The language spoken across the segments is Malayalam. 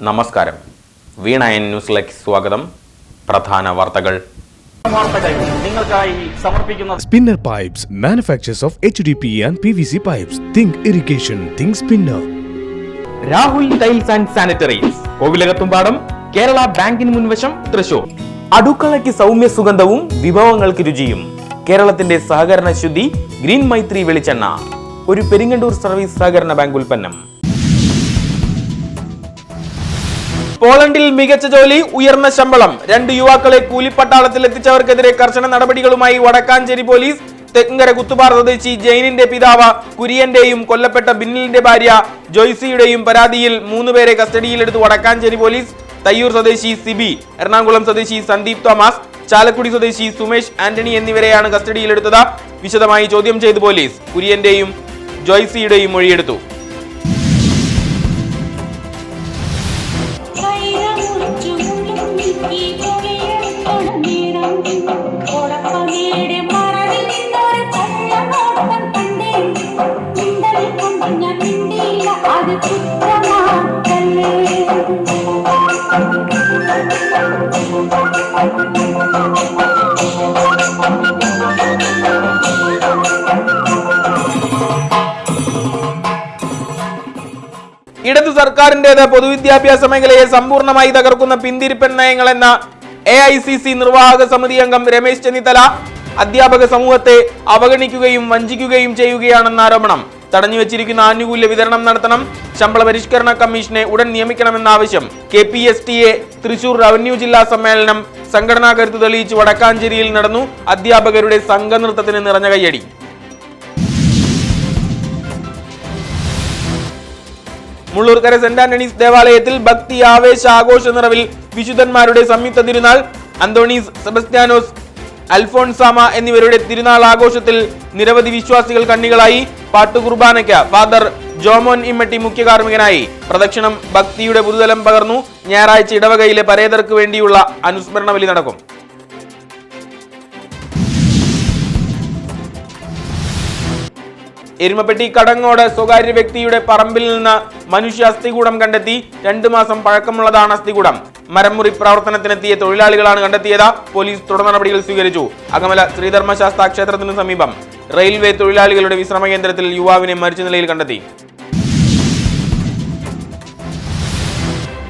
നമസ്കാരം. വീണ എൻ ന്യൂസിലേക്ക് സ്വാഗതം. പ്രധാന വാർത്തകൾ നിങ്ങൾക്കായി സമർപ്പിക്കുന്ന Spinner Pipes manufacturers of HDPE and PVC pipes. Think irrigation, think Spinner. Rahul tiles and sanitaries, Kovilakathumpadam, Kerala ബാങ്കിന് മുൻവശം, തൃശൂർ. അടുക്കളയ്ക്ക് സൗമ്യ സുഗന്ധവും വിഭവങ്ങൾക്ക് രുചിയും. കേരളത്തിന്റെ സഹകരണ ശുദ്ധി ഗ്രീൻ മൈത്രി വെളിച്ചെണ്ണ, ഒരു പെരിങ്ങണ്ടൂർ സർവീസ് സഹകരണ ബാങ്ക് ഉൽപ്പന്നം. പോളണ്ടിൽ മികച്ച ജോലി, ഉയർന്ന ശമ്പളം. 2 യുവാക്കളെ കൂലിപ്പട്ടാളത്തിൽ എത്തിച്ചവർക്കെതിരെ കർശന നടപടികളുമായി വടക്കാഞ്ചേരി പോലീസ്. തെക്കങ്കര കുത്തുപാറ സ്വദേശി ജെയിനിന്റെ പിതാവ് കുര്യന്റെയും കൊല്ലപ്പെട്ട ബിന്നിലിന്റെ ഭാര്യ ജോയ്സിയുടെയും പരാതിയിൽ 3 പേരെ കസ്റ്റഡിയിലെടുത്ത് വടക്കാഞ്ചേരി പോലീസ്. തയ്യൂർ സ്വദേശി സിബി, എറണാകുളം സ്വദേശി സന്ദീപ് തോമസ്, ചാലക്കുടി സ്വദേശി സുമേഷ് ആന്റണി എന്നിവരെയാണ് കസ്റ്റഡിയിലെടുത്തത്. വിശദമായി ചോദ്യം ചെയ്ത് പോലീസ് കുര്യന്റെയും ജോയ്സിയുടെയും മൊഴിയെടുത്തു. ഇടതു സർക്കാരിന്റേത് പൊതുവിദ്യാഭ്യാസ മേഖലയെ സമ്പൂർണ്ണമായി തകർക്കുന്ന പിന്തിരിപ്പൻ നയങ്ങൾ എന്ന AICC നിർവാഹക സമിതി അംഗം രമേശ് ചെന്നിത്തല അധ്യാപക സമൂഹത്തെ അവഗണിക്കുകയും വഞ്ചിക്കുകയും ചെയ്യുകയാണെന്ന ആരോപണം. തടഞ്ഞുവെച്ചിരിക്കുന്ന ആനുകൂല്യ വിതരണം നടത്തണം. ശമ്പള പരിഷ്കരണ കമ്മീഷനെ ഉടൻ നിയമിക്കണമെന്ന ആവശ്യം. KPSTA തൃശൂർ റവന്യൂ ജില്ലാ സമ്മേളനം സംഘടനാ കരുത്ത് തെളിയിച്ച് വടക്കാഞ്ചേരിയിൽ നടന്നു. അധ്യാപകരുടെ സംഘനൃത്തത്തിന് നിറഞ്ഞ കയ്യടി. മുള്ളൂർക്കര സെന്റ് ആന്റണീസ് ദേവാലയത്തിൽ ഭക്തി ആവേശ ആഘോഷ നിറവിൽ വിശുദ്ധന്മാരുടെ സംയുക്ത തിരുനാൾ. അന്തോണീസ്, സെബസ്ത്യാനോസ്, അൽഫോൺസാമ എന്നിവരുടെ തിരുനാൾ ആഘോഷത്തിൽ നിരവധി വിശ്വാസികൾ കണ്ണികളായി. പാട്ടുകുർബാനയ്ക്ക് ഫാദർ ജോമോൻ ഇമ്മട്ടി മുഖ്യ കാർമ്മികനായി. പ്രദക്ഷിണം ഭക്തിയുടെ പുതുതലം പകർന്നു. ഞായറാഴ്ച ഇടവകയിലെ പരേതർക്ക് വേണ്ടിയുള്ള അനുസ്മരണ ബലി നടക്കും. എരുമപ്പെട്ടി കടങ്ങോട് സ്വകാര്യ വ്യക്തിയുടെ പറമ്പിൽ നിന്ന് മനുഷ്യ അസ്ഥികൂടം കണ്ടെത്തി. 2 മാസം പഴക്കമുള്ളതാണ് അസ്ഥികൂടം. മരംമുറി പ്രവർത്തനത്തിനെത്തിയ തൊഴിലാളികളാണ് കണ്ടെത്തിയത്. പോലീസ് തുടർ നടപടികൾ സ്വീകരിച്ചു. അകമല ശ്രീധർമ്മശാസ്ത്ര ക്ഷേത്രത്തിന് സമീപം റെയിൽവേ തൊഴിലാളികളുടെ വിശ്രമ കേന്ദ്രത്തിൽ യുവാവിനെ മരിച്ച നിലയിൽ കണ്ടെത്തി.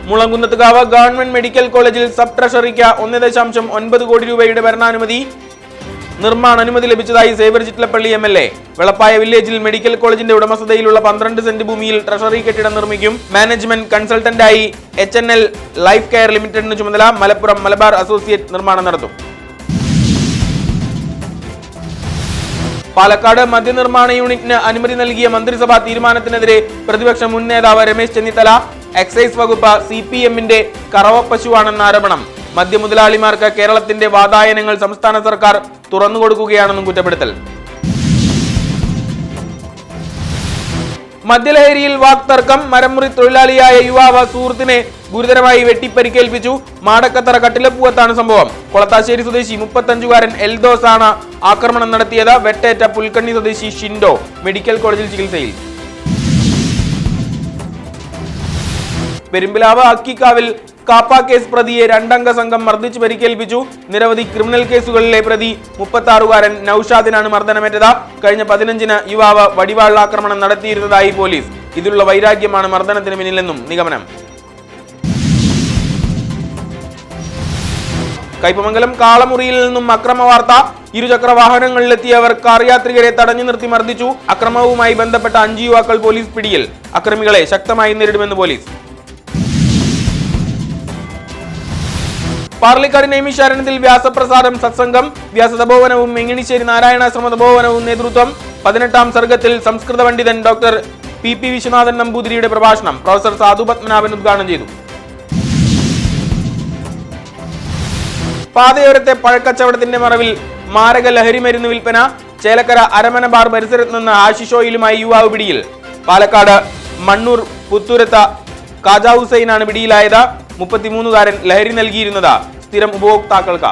മുളങ്കുന്നത്തുകാവ് ഗവൺമെന്റ് മെഡിക്കൽ കോളേജിൽ സബ് ട്രഷറിക്ക് 1.9 കോടി രൂപയുടെ ഭരണാനുമതി. നിർമ്മാണ അനുമതി ലഭിച്ചതായി സേവർ ചിറ്റലപ്പള്ളി MLA. വെളപ്പായ വില്ലേജിൽ മെഡിക്കൽ കോളേജിന്റെ ഉടമസ്ഥതയിലുള്ള 12 സെന്റ് ഭൂമിയിൽ ട്രഷറി കെട്ടിടം നിർമ്മിക്കും. മാനേജ്മെന്റ് കൺസൾട്ടന്റായി HNL ലൈഫ് കെയർ ലിമിറ്റഡിന് ചുമതല. മലപ്പുറം മലബാർ അസോസിയേറ്റ് നിർമ്മാണം നടത്തും. പാലക്കാട് മദ്യനിർമ്മാണ യൂണിറ്റിന് അനുമതി നൽകിയ മന്ത്രിസഭാ തീരുമാനത്തിനെതിരെ പ്രതിപക്ഷ മുൻ നേതാവ് രമേശ് ചെന്നിത്തല. എക്സൈസ് വകുപ്പ് CPM-ന്റെ കറവപ്പശുവാണെന്ന ആരോപണം. മദ്യമുതലാളിമാർക്ക് കേരളത്തിന്റെ വാതായനങ്ങൾ സംസ്ഥാന സർക്കാർ തുറന്നുകൊടുക്കുകയാണെന്നും കുറ്റപ്പെടുത്തൽ. മദ്യലഹരിയിൽ വാക്തർക്കം. മരംമുറി തൊഴിലാളിയായ യുവാവ് സുഹൃത്തിനെ ഗുരുതരമായി വെട്ടിപ്പരിക്കേൽപ്പിച്ചു. മാടക്കത്തറ കട്ടിലപ്പൂവത്താണ് സംഭവം. കൊളത്താശ്ശേരി സ്വദേശി 35-കാരൻ എൽദോസ് ആണ് ആക്രമണം നടത്തിയത്. വെട്ടേറ്റ പുൽക്കണ്ണി സ്വദേശി ഷിൻഡോ മെഡിക്കൽ കോളേജിൽ ചികിത്സയിൽ. പെരുമ്പിലാവ് അക്കിക്കാവിൽ കാപ്പ കേസ് പ്രതിയെ 2-അംഗ സംഘം മർദ്ദിച്ച് പരിക്കേൽപ്പിച്ചു. നിരവധി ക്രിമിനൽ കേസുകളിലെ പ്രതി 36-കാരൻ നൌഷാദിനാണ് മർദ്ദനമേറ്റത്. കഴിഞ്ഞ 15-ന് യുവാവ് വടിവാളാക്രമണം നടത്തിയിരുന്നതായി പോലീസ്. ഇതിലുള്ള വൈരാഗ്യമാണ് മർദ്ദനത്തിന് പിന്നിലെന്നും നിഗമനം. കയ്പമംഗലം കാളമുറിയിൽ നിന്നും അക്രമ വാർത്ത. ഇരുചക്ര വാഹനങ്ങളിലെത്തിയവർ കാർ യാത്രികരെ തടഞ്ഞു നിർത്തി മർദ്ദിച്ചു. അക്രമവുമായി ബന്ധപ്പെട്ട 5 യുവാക്കൾ പോലീസ് പിടിയിൽ. അക്രമികളെ ശക്തമായി നേരിടുമെന്ന് പോലീസ്. പാർലിക്കാട് നൈമിഷാരണ്യത്തിൽ വ്യാസപ്രസാദം സത്സംഗം. വ്യാസതപോവനവും മെങ്ങിണിശ്ശേരി നാരായണാശ്രമ തപോവനവും നേതൃത്വം. 18-ാം സർഗത്തിൽ സംസ്കൃത പണ്ഡിതൻ ഡോക്ടർ PP വിശ്വനാഥൻ നമ്പൂതിരിയുടെ പ്രഭാഷണം പ്രൊഫസർ സാധു പത്മനാഭൻ ഉദ്ഘാടനം ചെയ്തു. പാതയോരത്തെ പഴക്കച്ചവടത്തിന്റെ മറവിൽ മാരക ലഹരി മരുന്ന് വിൽപ്പന. ചേലക്കര അരമന ബാർ പരിസരത്ത് നിന്ന് ആശിഷ് ഓയിലുമായി യുവാവ് പിടിയിൽ. പാലക്കാട് മണ്ണൂർ പുത്തൂരത്ത് കാജ ഹുസൈനാണ് പിടിയിലായത്. 33-കാരൻ ലഹരി നൽകിയിരുന്നത് സ്ഥിരം ഉപഭോക്താക്കൾക്ക്.